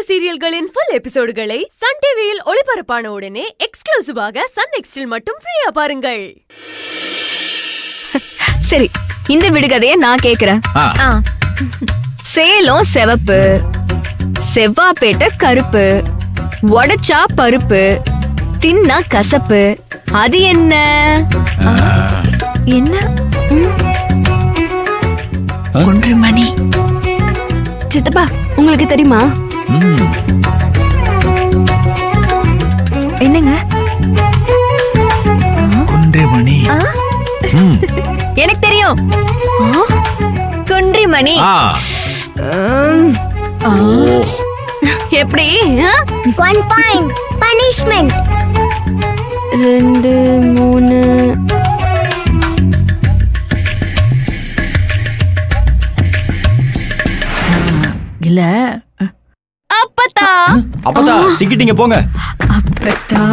சீரியல்களின் full எபிசோடுகளை Sun டிவியில் ஒளிபரப்பான உடனே எக்ஸ்க்ளூசிவாக சன் நெக்ஸ்டில் மட்டும் ஃப்ரீயா பாருங்கள். சரி, இந்த விடுகதையை நான் கேக்குறேன். சேலம் சிவப்பு, செவ்வாப்பேட்டை கருப்பு, உடைச்சா பருப்பு, தின்னா கசப்பு, அது என்ன? என்ன? குன்றிமணி. சித்தப்பா, உங்களுக்கு தெரியுமா? என்னங்க? குன்றிமணி. எனக்கு தெரியும். குன்றிமணி. எப்படி? 1 point punishment. 2 3 இல்ல. அப்பத்தா. அப்பத்தா சிக்கிட்டீங்க போங்க. அப்பத்தா.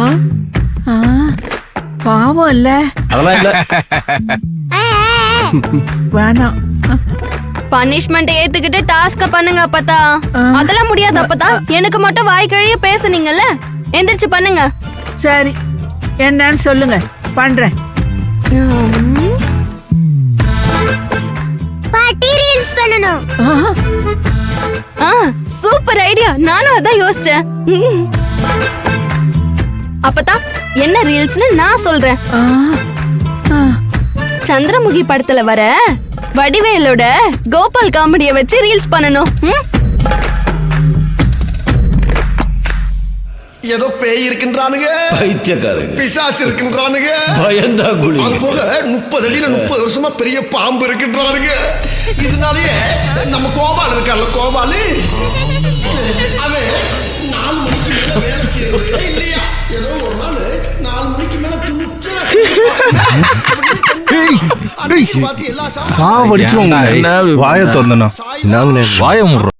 பாவம் இல்ல. அதெல்லாம் இல்ல. வேணாம். பனிஷ்மெண்ட் ஏத்துக்கிட்டு டாஸ்க பண்ணுங்க அப்பத்தா. அதெல்லாம் முடியாது அப்பத்தா. எனக்கு மட்டும் வாய் கழிய பேசுனீங்கல்ல, எந்திரிச்சு பண்ணுங்க. சரி, என்னன்னு சொல்லுங்க, பண்றேன். பாட்டி ரீல்ஸ் பண்ணனும். Super idea. நானும் அதான் யோசிச்சேன். அப்பத்தா, என்ன ரீல்ஸ்னு நான் சொல்றேன். சந்திரமுகி படத்துல வர வடிவேலோட கோபால் காமெடியை வச்சு ரீல்ஸ் பண்ணனும். ஏதோ பேய் இருக்கின்றானுங்க, பைத்தியக்காரங்க, பிசாசு இருக்கின்றானுங்க, பயந்தா குழி. அது போக 30 அடியில 30 வருஷமா பெரிய பாம்பு இருக்கின்றானுங்க. இதனாலயே நம்ம கோபால் இருக்கான்ல, கோபாலு அவன் 4 மணிக்கு மேல வேலை செய்யறது இல்லையா. ஏதோ ஒரு நாள் 4 மணிக்கு மேல துணிச்சலா சாவடிச்சு வாய திறந்தனா வாய முடுறோம்.